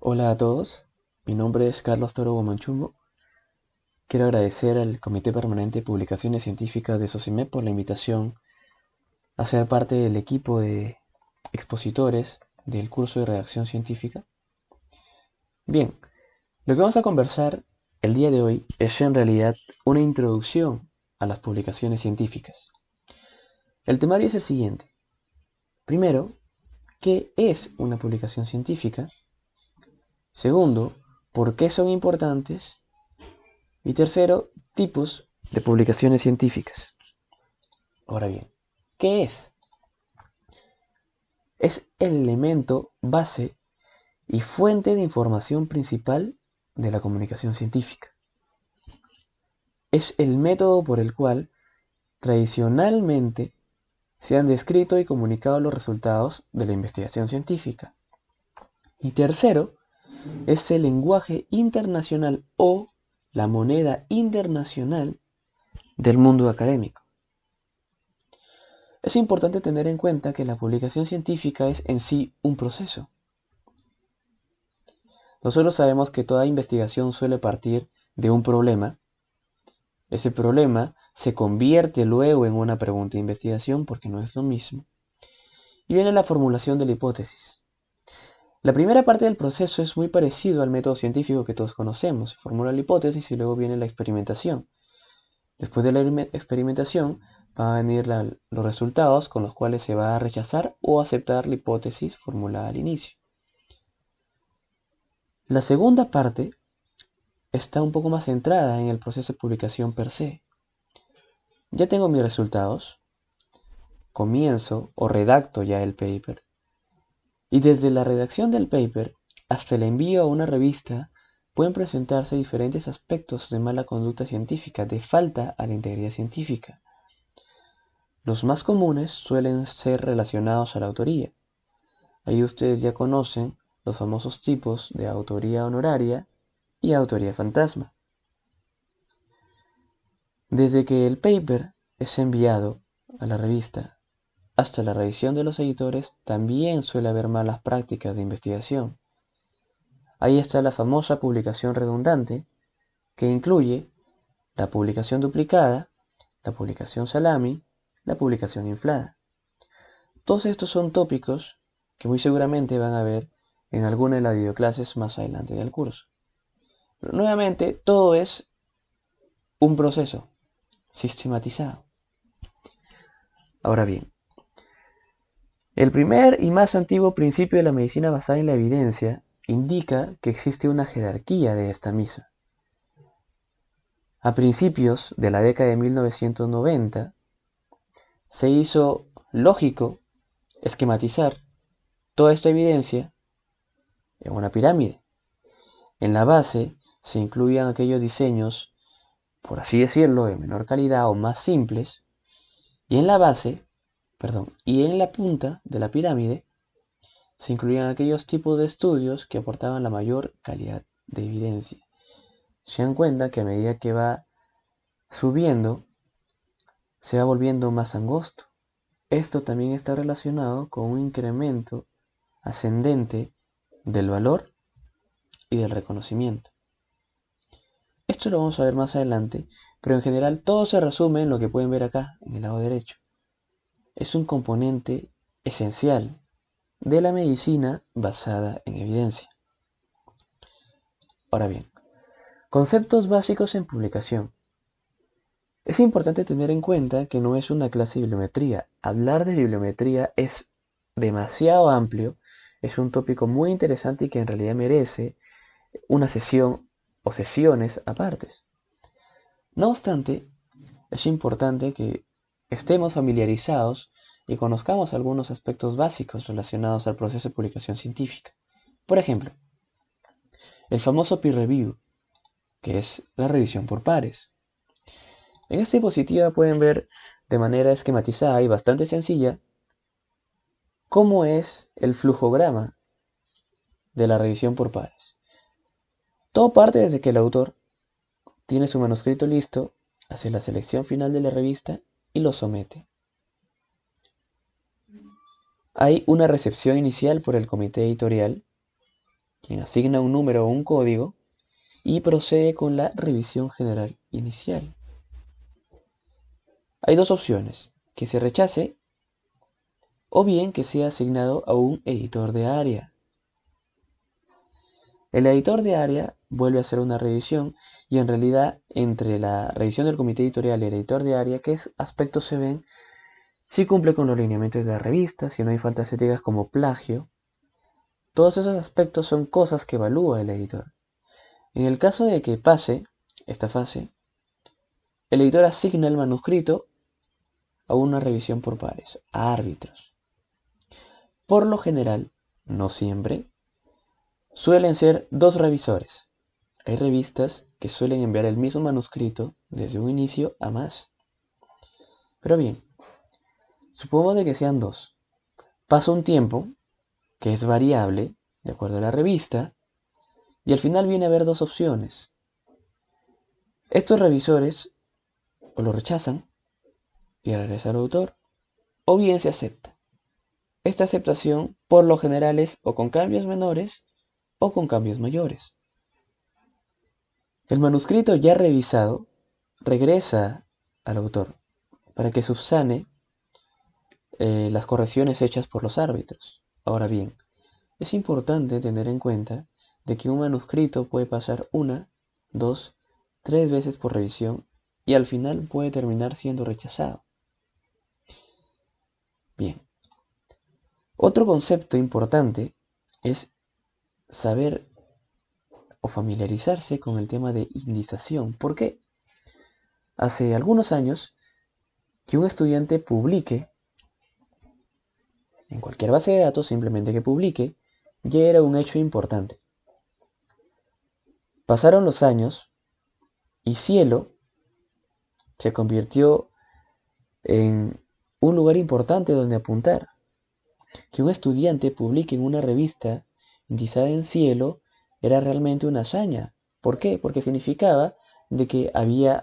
Hola a todos, mi nombre es Carlos Toro Guamanchumbo. Quiero agradecer al Comité Permanente de Publicaciones Científicas de SOCIMEP por la invitación a ser parte del equipo de expositores del curso de redacción científica. Bien, lo que vamos a conversar el día de hoy es en realidad una introducción a las publicaciones científicas. El temario es el siguiente. Primero, ¿qué es una publicación científica? Segundo, ¿por qué son importantes? Y tercero, tipos de publicaciones científicas. Ahora bien, ¿qué es? Es el elemento base y fuente de información principal de la comunicación científica. Es el método por el cual tradicionalmente se han descrito y comunicado los resultados de la investigación científica. Y tercero, es el lenguaje internacional o la moneda internacional del mundo académico. Es importante tener en cuenta que la publicación científica es en sí un proceso. Nosotros sabemos que toda investigación suele partir de un problema. Ese problema se convierte luego en una pregunta de investigación porque no es lo mismo. Y viene la formulación de la hipótesis. La primera parte del proceso es muy parecido al método científico que todos conocemos. Se formula la hipótesis y luego viene la experimentación. Después de la experimentación van a venir los resultados con los cuales se va a rechazar o aceptar la hipótesis formulada al inicio. La segunda parte está un poco más centrada en el proceso de publicación per se. Ya tengo mis resultados, comienzo o redacto ya el paper, y desde la redacción del paper hasta el envío a una revista pueden presentarse diferentes aspectos de mala conducta científica, de falta a la integridad científica. Los más comunes suelen ser relacionados a la autoría. Ahí ustedes ya conocen los famosos tipos de autoría honoraria y autoría fantasma. Desde que el paper es enviado a la revista hasta la revisión de los editores, también suele haber malas prácticas de investigación. Ahí está la famosa publicación redundante, que incluye la publicación duplicada, la publicación salami, la publicación inflada. Todos estos son tópicos que muy seguramente van a ver en alguna de las videoclases más adelante del curso. Pero nuevamente, todo es un proceso sistematizado. Ahora bien, el primer y más antiguo principio de la medicina basada en la evidencia indica que existe una jerarquía de esta misma. A principios de la década de 1990 se hizo lógico esquematizar toda esta evidencia en una pirámide. En la base se incluían aquellos diseños, por así decirlo, de menor calidad o más simples, y en la punta de la pirámide se incluían aquellos tipos de estudios que aportaban la mayor calidad de evidencia. Se dan cuenta que a medida que va subiendo, se va volviendo más angosto. Esto también está relacionado con un incremento ascendente del valor y del reconocimiento. Esto lo vamos a ver más adelante, pero en general todo se resume en lo que pueden ver acá, en el lado derecho. Es un componente esencial de la medicina basada en evidencia. Ahora bien, conceptos básicos en publicación. Es importante tener en cuenta que no es una clase de bibliometría. Hablar de bibliometría es demasiado amplio, es un tópico muy interesante y que en realidad merece una sesión o sesiones apartes. No obstante, es importante que estemos familiarizados y conozcamos algunos aspectos básicos relacionados al proceso de publicación científica. Por ejemplo, el famoso peer review, que es la revisión por pares. En esta diapositiva pueden ver de manera esquematizada y bastante sencilla cómo es el flujograma de la revisión por pares. Todo parte desde que el autor tiene su manuscrito listo, hace la selección final de la revista y lo somete. Hay una recepción inicial por el comité editorial quien asigna un número o un código y procede con la revisión general inicial. Hay dos opciones, que se rechace o bien que sea asignado a un editor de área. El editor de área vuelve a hacer una revisión y en realidad entre la revisión del comité editorial y el editor de área, ¿qué aspectos se ven? Si cumple con los lineamientos de la revista, si no hay faltas éticas como plagio. Todos esos aspectos son cosas que evalúa el editor. En el caso de que pase esta fase, el editor asigna el manuscrito a una revisión por pares, a árbitros. Por lo general, no siempre, suelen ser dos revisores. Hay revistas que suelen enviar el mismo manuscrito desde un inicio a más. Pero bien, supongamos de que sean dos. Pasa un tiempo, que es variable, de acuerdo a la revista, y al final viene a haber dos opciones. Estos revisores o lo rechazan y regresa al autor, o bien se acepta. Esta aceptación por lo general es o con cambios menores o con cambios mayores. El manuscrito ya revisado regresa al autor para que subsane las correcciones hechas por los árbitros. Ahora bien, es importante tener en cuenta de que un manuscrito puede pasar una, dos, tres veces por revisión y al final puede terminar siendo rechazado. Bien, otro concepto importante es saber o familiarizarse con el tema de indización. ¿Por qué? Hace algunos años que un estudiante publique en cualquier base de datos, simplemente que publique, ya era un hecho importante. Pasaron los años y Cielo se convirtió en un lugar importante donde apuntar. Que un estudiante publique en una revista indizada en Cielo era realmente una hazaña. ¿Por qué? Porque significaba de que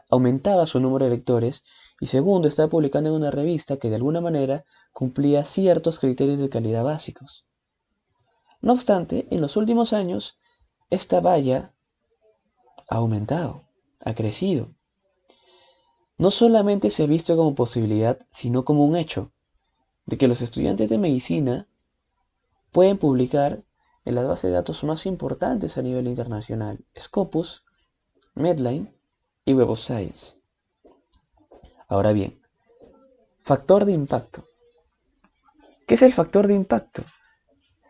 aumentaba su número de lectores y segundo, estaba publicando en una revista que de alguna manera cumplía ciertos criterios de calidad básicos. No obstante, en los últimos años, esta valla ha aumentado, ha crecido. No solamente se ha visto como posibilidad, sino como un hecho, de que los estudiantes de medicina pueden publicar en las bases de datos más importantes a nivel internacional, Scopus, Medline y Web of Science. Ahora bien, factor de impacto. ¿Qué es el factor de impacto?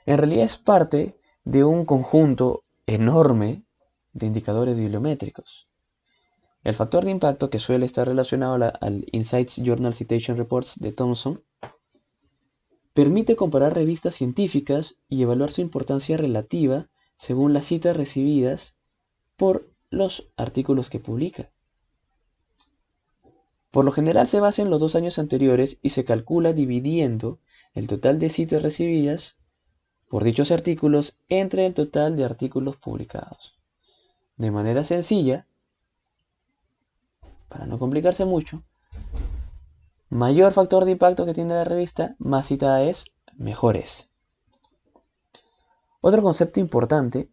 En realidad es parte de un conjunto enorme de indicadores bibliométricos. El factor de impacto, que suele estar relacionado al Insights Journal Citation Reports de Thomson, permite comparar revistas científicas y evaluar su importancia relativa según las citas recibidas por los artículos que publica. Por lo general se basa en los 2 años anteriores y se calcula dividiendo el total de citas recibidas por dichos artículos entre el total de artículos publicados. De manera sencilla, para no complicarse mucho, mayor factor de impacto que tiene la revista, más citada es, mejor es. Otro concepto importante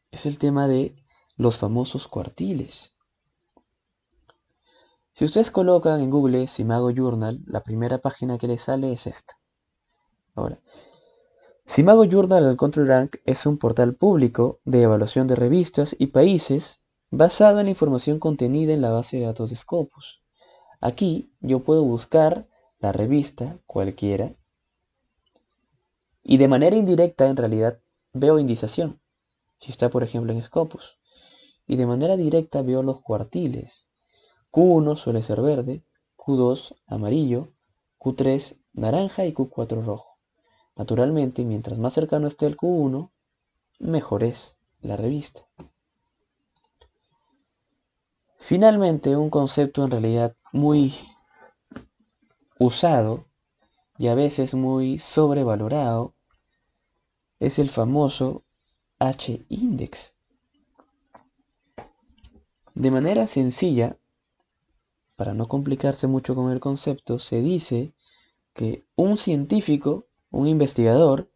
es el tema de los famosos cuartiles. Si ustedes colocan en Google Simago Journal, la primera página que les sale es esta. Ahora, Simago Journal al Control Rank es un portal público de evaluación de revistas y países basado en la información contenida en la base de datos de Scopus. Aquí yo puedo buscar la revista cualquiera y de manera indirecta en realidad veo indización, si está por ejemplo en Scopus, y de manera directa veo los cuartiles. Q1 suele ser verde, Q2 amarillo, Q3 naranja y Q4 rojo. Naturalmente, mientras más cercano esté el Q1, mejor es la revista. Finalmente, un concepto en realidad muy usado y a veces muy sobrevalorado es el famoso H-index. De manera sencilla, para no complicarse mucho con el concepto, se dice que un científico, un investigador,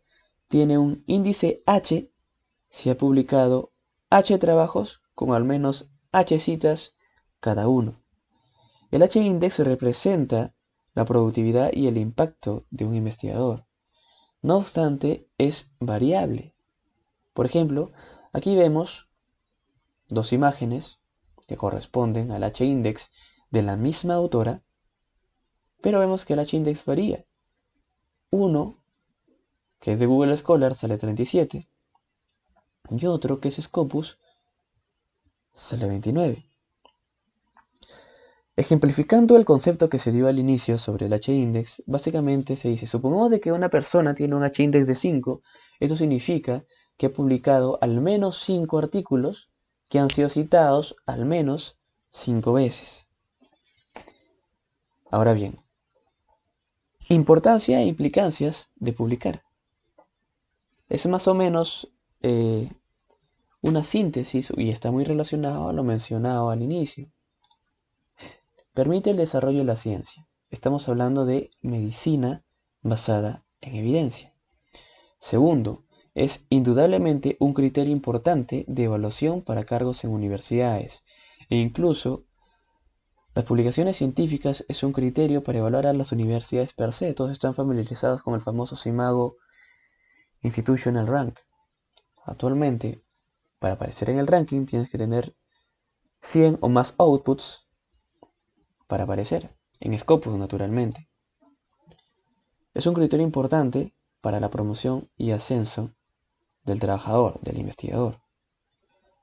tiene un índice H si ha publicado H trabajos con al menos H citas cada uno. El H-index representa la productividad y el impacto de un investigador. No obstante, es variable. Por ejemplo, aquí vemos dos imágenes que corresponden al H-index de la misma autora, pero vemos que el H-index varía. Uno, que es de Google Scholar, sale 37, y otro, que es Scopus, sale 29. Ejemplificando el concepto que se dio al inicio sobre el H-index, básicamente se dice, supongamos de que una persona tiene un H-index de 5, esto significa que ha publicado al menos 5 artículos que han sido citados al menos 5 veces. Ahora bien, importancia e implicancias de publicar. Es más o menos una síntesis y está muy relacionado a lo mencionado al inicio. Permite el desarrollo de la ciencia. Estamos hablando de medicina basada en evidencia. Segundo, es indudablemente un criterio importante de evaluación para cargos en universidades e incluso las publicaciones científicas es un criterio para evaluar a las universidades per se. Todos están familiarizados con el famoso SIMAGO Institutional Rank. Actualmente, para aparecer en el ranking tienes que tener 100 o más outputs para aparecer, en Scopus naturalmente. Es un criterio importante para la promoción y ascenso del trabajador, del investigador.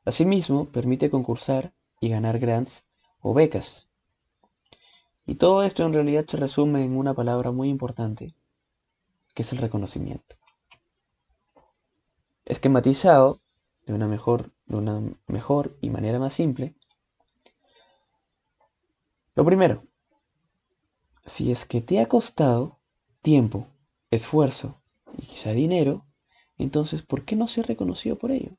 Asimismo, permite concursar y ganar grants o becas. Y todo esto en realidad se resume en una palabra muy importante, que es el reconocimiento. Esquematizado de una mejor y manera más simple. Lo primero, si es que te ha costado tiempo, esfuerzo y quizá dinero, entonces ¿por qué no ser reconocido por ello?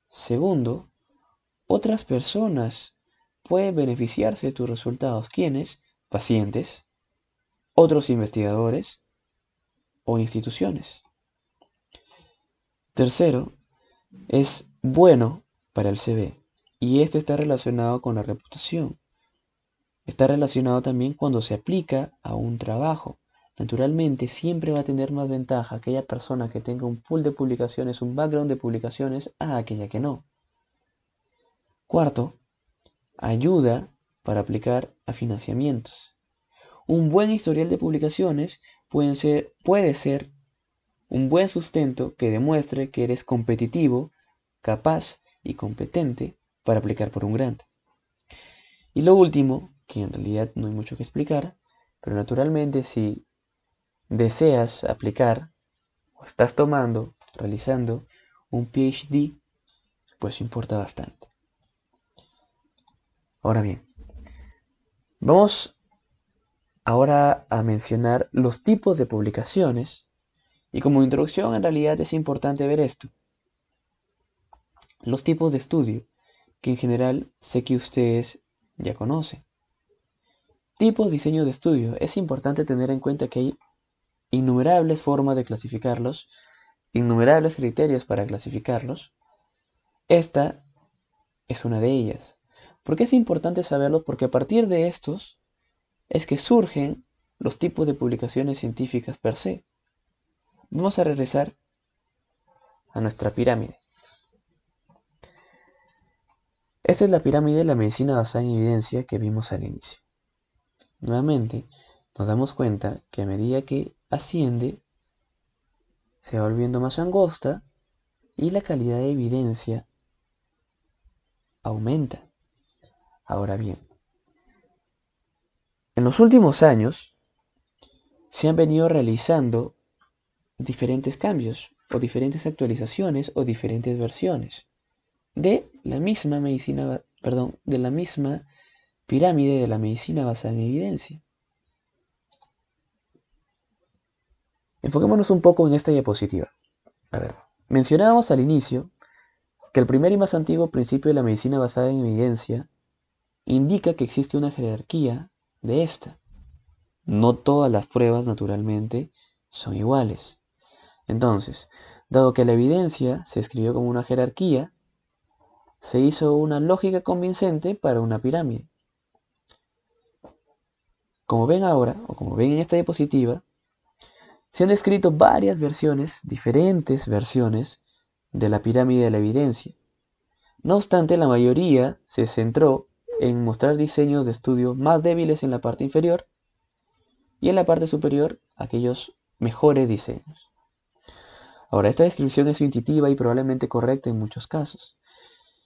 Segundo, otras personas pueden beneficiarse de tus resultados. ¿Quiénes? Pacientes, otros investigadores o instituciones. Tercero, es bueno para el CV y esto está relacionado con la reputación. Está relacionado también cuando se aplica a un trabajo. Naturalmente, siempre va a tener más ventaja aquella persona que tenga un pool de publicaciones, un background de publicaciones, a aquella que no. Cuarto, ayuda para aplicar a financiamientos. Un buen historial de publicaciones puede ser un buen sustento que demuestre que eres competitivo, capaz y competente para aplicar por un grant. Y lo último, que en realidad no hay mucho que explicar, pero naturalmente si deseas aplicar o estás realizando un PhD, pues importa bastante. Ahora bien, vamos ahora a mencionar los tipos de publicaciones y como introducción en realidad es importante ver esto. Los tipos de estudio, que en general sé que ustedes ya conocen. Tipos de diseño de estudio. Es importante tener en cuenta que hay innumerables formas de clasificarlos, innumerables criterios para clasificarlos. Esta es una de ellas. ¿Por qué es importante saberlo? Porque a partir de estos es que surgen los tipos de publicaciones científicas per se. Vamos a regresar a nuestra pirámide. Esta es la pirámide de la medicina basada en evidencia que vimos al inicio. Nuevamente, nos damos cuenta que a medida que asciende, se va volviendo más angosta y la calidad de evidencia aumenta. Ahora bien, en los últimos años se han venido realizando diferentes cambios o diferentes actualizaciones o diferentes versiones de la misma de la misma pirámide de la medicina basada en evidencia. Enfoquémonos un poco en esta diapositiva. A ver, mencionábamos al inicio que el primer y más antiguo principio de la medicina basada en evidencia indica que existe una jerarquía de esta. No todas las pruebas, naturalmente, son iguales. Entonces, dado que la evidencia se escribió como una jerarquía, se hizo una lógica convincente para una pirámide. Como ven ahora, o como ven en esta diapositiva, se han descrito varias versiones, diferentes versiones, de la pirámide de la evidencia. No obstante, la mayoría se centró en mostrar diseños de estudio más débiles en la parte inferior y en la parte superior aquellos mejores diseños. Ahora, esta descripción es intuitiva y probablemente correcta en muchos casos.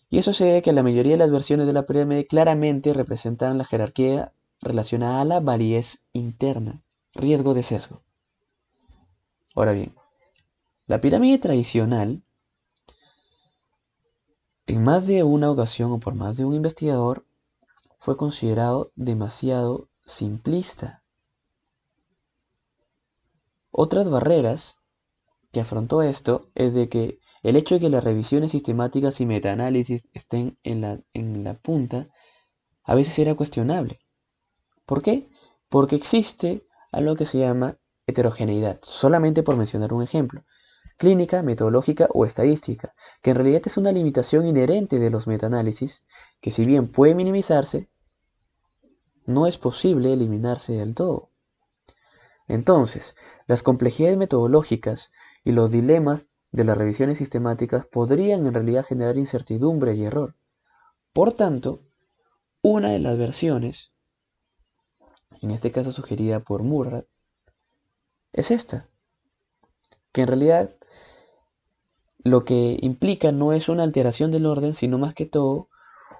Y eso se debe a que la mayoría de las versiones de la pirámide claramente representan la jerarquía relacionada a la validez interna, riesgo de sesgo. Ahora bien, la pirámide tradicional, en más de una ocasión o por más de un investigador, fue considerado demasiado simplista. Otras barreras que afrontó esto es de que el hecho de que las revisiones sistemáticas y metaanálisis estén en la punta a veces era cuestionable. ¿Por qué? Porque existe algo que se llama heterogeneidad, solamente por mencionar un ejemplo, clínica, metodológica o estadística, que en realidad es una limitación inherente de los metaanálisis, que si bien puede minimizarse, no es posible eliminarse del todo. Entonces, las complejidades metodológicas y los dilemas de las revisiones sistemáticas podrían en realidad generar incertidumbre y error. Por tanto, una de las versiones, en este caso sugerida por Murray, es esta, que en realidad lo que implica no es una alteración del orden, sino más que todo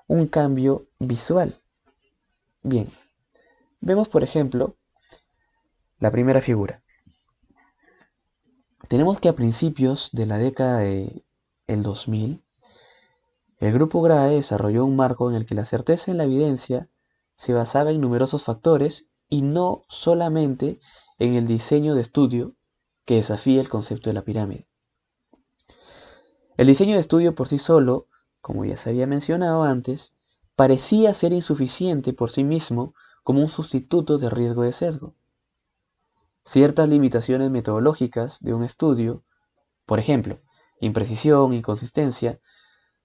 un cambio visual. Bien, vemos por ejemplo la primera figura. Tenemos que a principios de la década del 2000, el grupo Grae desarrolló un marco en el que la certeza en la evidencia se basaba en numerosos factores y no solamente en el diseño de estudio que desafía el concepto de la pirámide. El diseño de estudio por sí solo, como ya se había mencionado antes, parecía ser insuficiente por sí mismo como un sustituto de riesgo de sesgo. Ciertas limitaciones metodológicas de un estudio, por ejemplo, imprecisión, inconsistencia,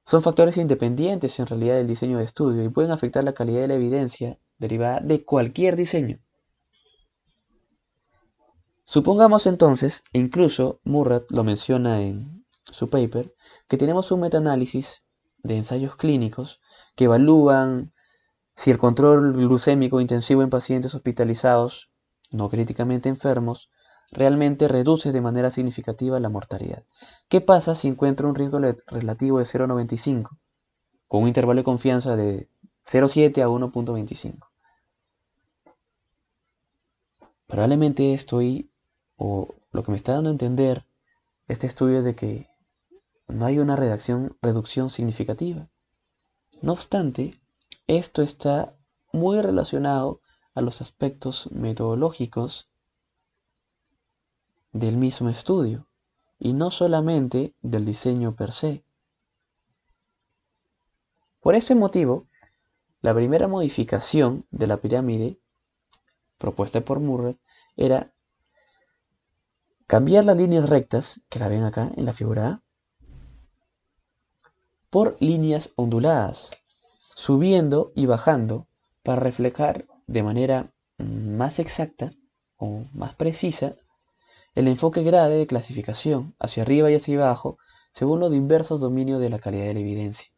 son factores independientes en realidad del diseño de estudio y pueden afectar la calidad de la evidencia derivada de cualquier diseño. Supongamos entonces, e incluso Murray lo menciona en su paper, que tenemos un metaanálisis de ensayos clínicos que evalúan si el control glucémico intensivo en pacientes hospitalizados, no críticamente enfermos, realmente reduce de manera significativa la mortalidad. ¿Qué pasa si encuentra un riesgo relativo de 0,95 con un intervalo de confianza de 0,7 a 1,25? Probablemente o lo que me está dando a entender este estudio es de que no hay una reducción significativa. No obstante, esto está muy relacionado a los aspectos metodológicos del mismo estudio y no solamente del diseño per se. Por este motivo, la primera modificación de la pirámide propuesta por Murray era cambiar las líneas rectas, que la ven acá en la figura A, por líneas onduladas, subiendo y bajando para reflejar de manera más exacta o más precisa el enfoque grade de clasificación hacia arriba y hacia abajo según los diversos dominios de la calidad de la evidencia.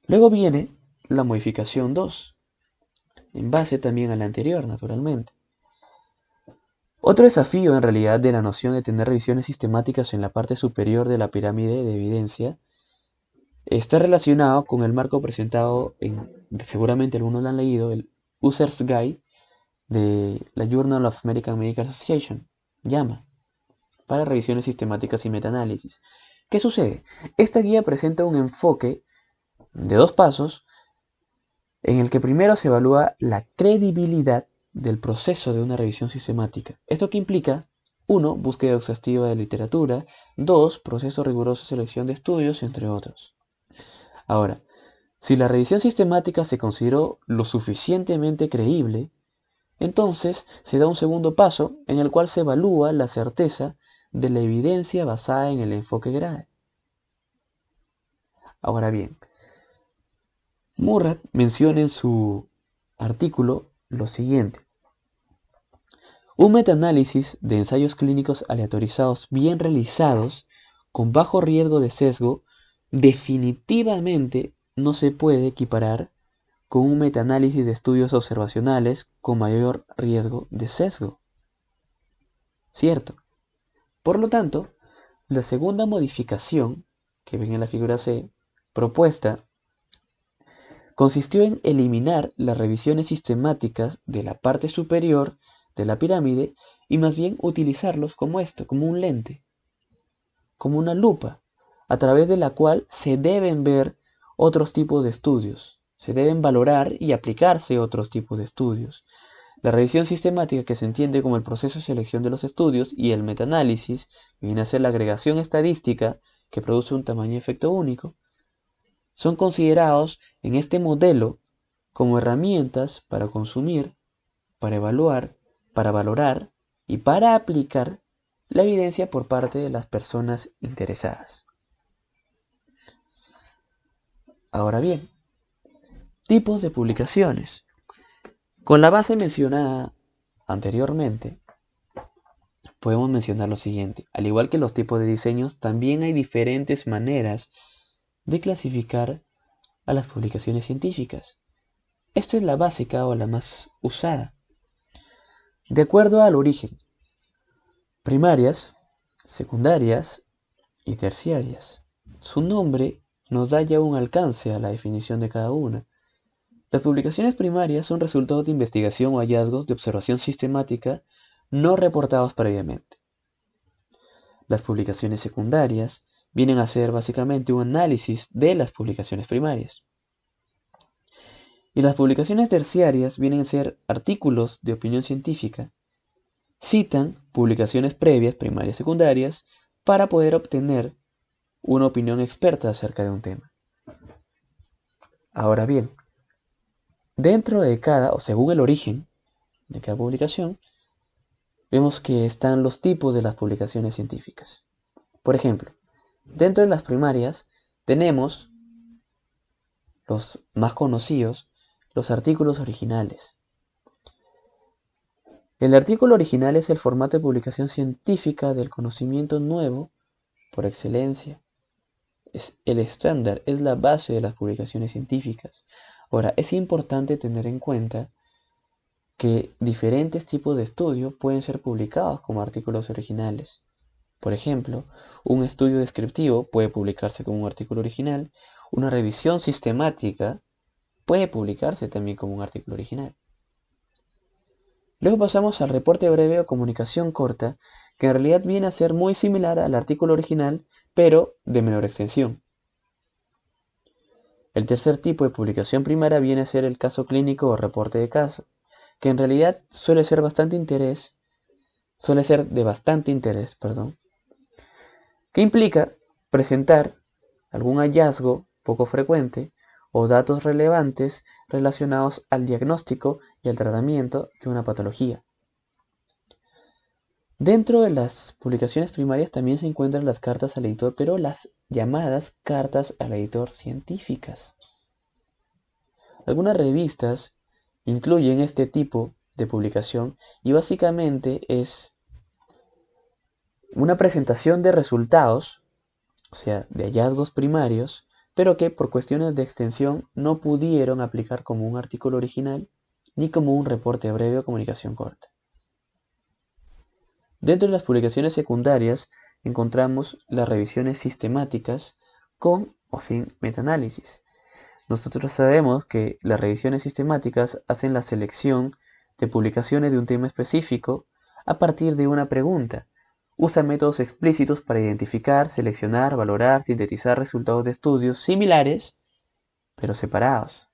Luego viene la modificación 2, en base también a la anterior, naturalmente. Otro desafío en realidad de la noción de tener revisiones sistemáticas en la parte superior de la pirámide de evidencia está relacionado con el marco presentado seguramente algunos lo han leído, el User's Guide de la Journal of American Medical Association, JAMA, para revisiones sistemáticas y metaanálisis. ¿Qué sucede? Esta guía presenta un enfoque de 2 pasos en el que primero se evalúa la credibilidad del proceso de una revisión sistemática. ¿Esto qué implica? 1. Búsqueda exhaustiva de literatura. 2. Proceso riguroso de selección de estudios, entre otros. Ahora, si la revisión sistemática se consideró lo suficientemente creíble, Entonces se da un segundo paso en el cual se evalúa la certeza de la evidencia basada en el enfoque GRADE. Ahora bien, Murray menciona en su artículo lo siguiente: un metaanálisis de ensayos clínicos aleatorizados bien realizados con bajo riesgo de sesgo definitivamente no se puede equiparar con un metaanálisis de estudios observacionales con mayor riesgo de sesgo. ¿Cierto? Por lo tanto, la segunda modificación, que ven en la figura C, propuesta, consistió en eliminar las revisiones sistemáticas de la parte superior de la pirámide y más bien utilizarlos como esto, como un lente, como una lupa, a través de la cual se deben ver otros tipos de estudios, se deben valorar y aplicarse otros tipos de estudios. La revisión sistemática, que se entiende como el proceso de selección de los estudios, y el metaanálisis, que viene a ser la agregación estadística que produce un tamaño efecto único, son considerados en este modelo como herramientas para consumir, para evaluar, para valorar y para aplicar la evidencia por parte de las personas interesadas. Ahora bien, tipos de publicaciones. Con la base mencionada anteriormente, podemos mencionar lo siguiente: al igual que los tipos de diseños, también hay diferentes maneras de clasificar a las publicaciones científicas. Esta es la básica o la más usada. De acuerdo al origen: primarias, secundarias y terciarias. Su nombre nos da ya un alcance a la definición de cada una. Las publicaciones primarias son resultados de investigación o hallazgos de observación sistemática no reportados previamente. Las publicaciones secundarias vienen a ser básicamente un análisis de las publicaciones primarias. Y las publicaciones terciarias vienen a ser artículos de opinión científica. Citan publicaciones previas, primarias y secundarias, para poder obtener una opinión experta acerca de un tema. Ahora bien, dentro de cada, o según el origen de cada publicación, vemos que están los tipos de las publicaciones científicas. Por ejemplo, dentro de las primarias tenemos los más conocidos, los artículos originales. El artículo original es el formato de publicación científica del conocimiento nuevo por excelencia. Es el estándar, es la base de las publicaciones científicas. Ahora, es importante tener en cuenta que diferentes tipos de estudios pueden ser publicados como artículos originales. Por ejemplo, un estudio descriptivo puede publicarse como un artículo original. Una revisión sistemática puede publicarse también como un artículo original. Luego pasamos al reporte breve o comunicación corta, que en realidad viene a ser muy similar al artículo original, pero de menor extensión. El tercer tipo de publicación primaria viene a ser el caso clínico o reporte de caso, que en realidad suele ser de bastante interés, que implica presentar algún hallazgo poco frecuente o datos relevantes relacionados al diagnóstico y al tratamiento de una patología. Dentro de las publicaciones primarias también se encuentran las cartas al editor, pero las llamadas cartas al editor científicas. Algunas revistas incluyen este tipo de publicación y básicamente es una presentación de resultados, o sea, de hallazgos primarios, pero que por cuestiones de extensión no pudieron aplicar como un artículo original ni como un reporte breve o comunicación corta. Dentro de las publicaciones secundarias encontramos las revisiones sistemáticas con o sin metaanálisis. Nosotros sabemos que las revisiones sistemáticas hacen la selección de publicaciones de un tema específico a partir de una pregunta. Usa métodos explícitos para identificar, seleccionar, valorar, sintetizar resultados de estudios similares, pero separados.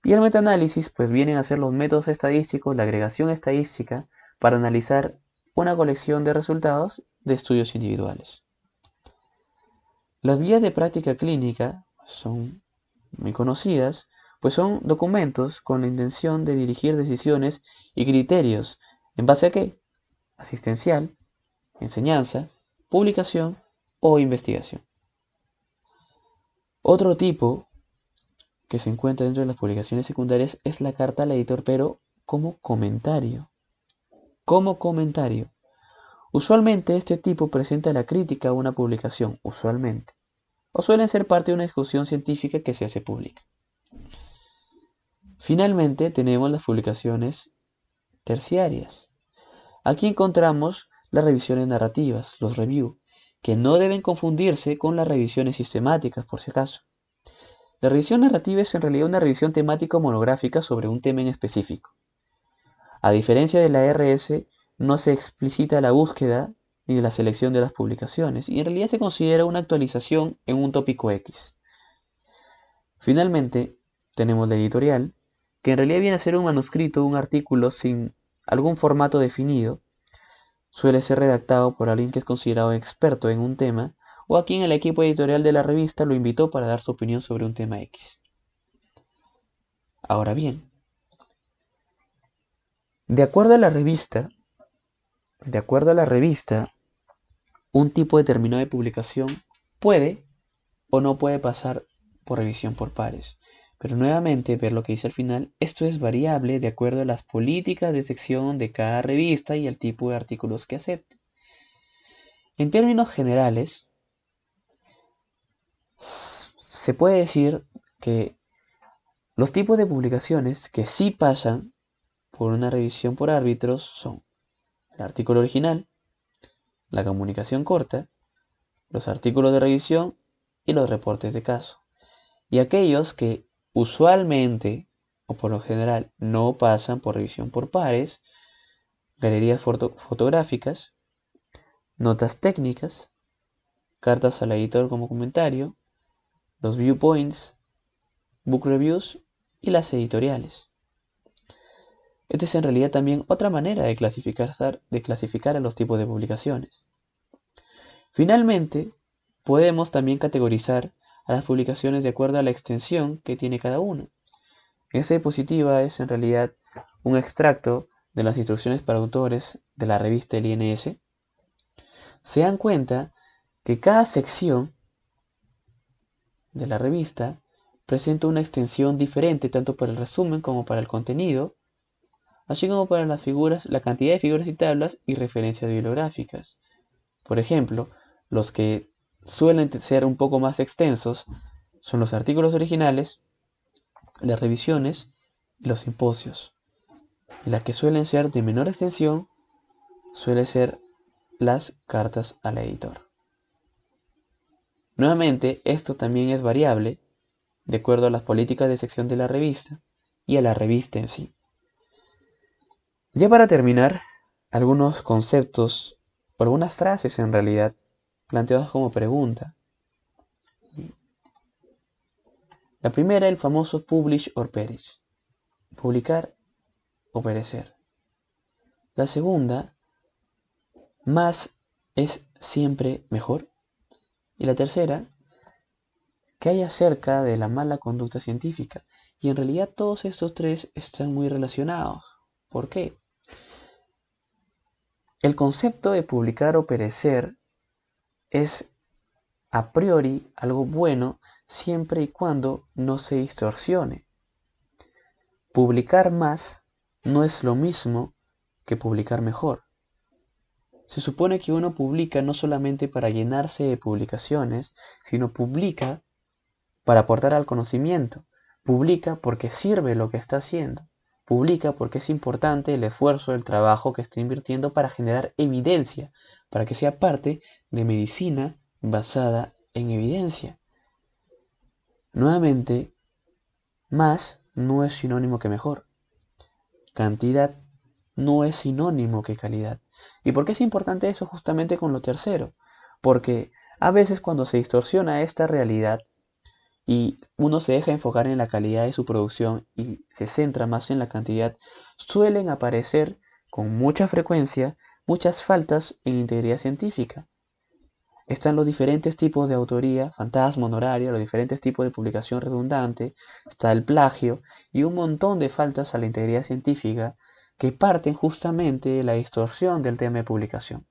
Y el metaanálisis pues vienen a ser los métodos estadísticos, la agregación estadística, para analizar una colección de resultados de estudios individuales. Las guías de práctica clínica son muy conocidas pues son documentos con la intención de dirigir decisiones y criterios. ¿En base a qué? Asistencial, enseñanza, publicación o investigación. Otro tipo que se encuentra dentro de las publicaciones secundarias es la carta al editor, pero como comentario. Como comentario. Usualmente este tipo presenta la crítica a una publicación, usualmente, o suelen ser parte de una discusión científica que se hace pública. Finalmente tenemos las publicaciones terciarias. Aquí encontramos las revisiones narrativas, los review, que no deben confundirse con las revisiones sistemáticas, por si acaso. La revisión narrativa es en realidad una revisión temática o monográfica sobre un tema en específico. A diferencia de la RS, no se explicita la búsqueda ni la selección de las publicaciones, y en realidad se considera una actualización en un tópico X. Finalmente, tenemos la editorial, que en realidad viene a ser un manuscrito, un artículo sin algún formato definido. Suele ser redactado por alguien que es considerado experto en un tema, o a quien el equipo editorial de la revista lo invitó para dar su opinión sobre un tema X. Ahora bien, de acuerdo a la revista, un tipo determinado de publicación puede o no puede pasar por revisión por pares. Pero nuevamente, ver lo que dice al final, esto es variable de acuerdo a las políticas de sección de cada revista y el tipo de artículos que acepte. En términos generales, se puede decir que los tipos de publicaciones que sí pasan por una revisión por árbitros son el artículo original, la comunicación corta, los artículos de revisión y los reportes de caso. Y aquellos que usualmente o por lo general no pasan por revisión por pares, galerías fotográficas, notas técnicas, cartas al editor como comentario, los viewpoints, book reviews y las editoriales. Esta es en realidad también otra manera de clasificar a los tipos de publicaciones. Finalmente, podemos también categorizar a las publicaciones de acuerdo a la extensión que tiene cada una. Esta diapositiva es en realidad un extracto de las instrucciones para autores de la revista del INS. Se dan cuenta que cada sección de la revista presenta una extensión diferente tanto para el resumen como para el contenido, así como para las figuras, la cantidad de figuras y tablas y referencias bibliográficas. Por ejemplo, los que suelen ser un poco más extensos son los artículos originales, las revisiones y los simposios. Y las que suelen ser de menor extensión suelen ser las cartas al editor. Nuevamente, esto también es variable de acuerdo a las políticas de sección de la revista y a la revista en sí. Ya para terminar, algunos conceptos o algunas frases en realidad planteadas como pregunta. La primera, el famoso publish or perish, publicar o perecer. La segunda, más es siempre mejor. Y la tercera, ¿qué hay acerca de la mala conducta científica? Y en realidad todos estos tres están muy relacionados. ¿Por qué? El concepto de publicar o perecer es a priori algo bueno siempre y cuando no se distorsione. Publicar más no es lo mismo que publicar mejor. Se supone que uno publica no solamente para llenarse de publicaciones, sino publica para aportar al conocimiento. Publica porque sirve lo que está haciendo. Publica porque es importante el esfuerzo, el trabajo que está invirtiendo para generar evidencia, para que sea parte de medicina basada en evidencia. Nuevamente, más no es sinónimo que mejor. Cantidad no es sinónimo que calidad. ¿Y por qué es importante eso justamente con lo tercero? Porque a veces cuando se distorsiona esta realidad y uno se deja enfocar en la calidad de su producción y se centra más en la cantidad, suelen aparecer con mucha frecuencia muchas faltas en integridad científica. Están los diferentes tipos de autoría, fantasma, honoraria, los diferentes tipos de publicación redundante, está el plagio y un montón de faltas a la integridad científica que parten justamente de la distorsión del tema de publicación.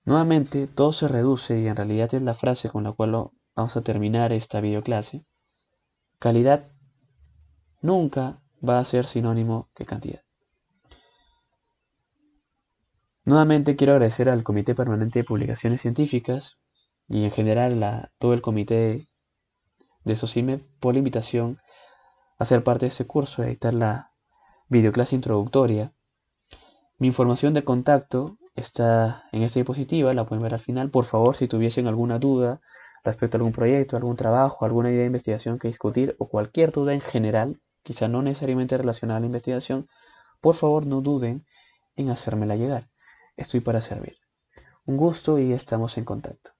Nuevamente, todo se reduce y en realidad es la frase con la cual vamos a terminar esta videoclase. Calidad nunca va a ser sinónimo que cantidad. Nuevamente quiero agradecer al Comité Permanente de Publicaciones Científicas y en general a todo el comité de SOCIME por la invitación a ser parte de este curso, a editar la videoclase introductoria. Mi información de contacto está en esta diapositiva, la pueden ver al final. Por favor, si tuviesen alguna duda respecto a algún proyecto, algún trabajo, alguna idea de investigación que discutir o cualquier duda en general, quizá no necesariamente relacionada a la investigación, por favor no duden en hacérmela llegar. Estoy para servir. Un gusto y estamos en contacto.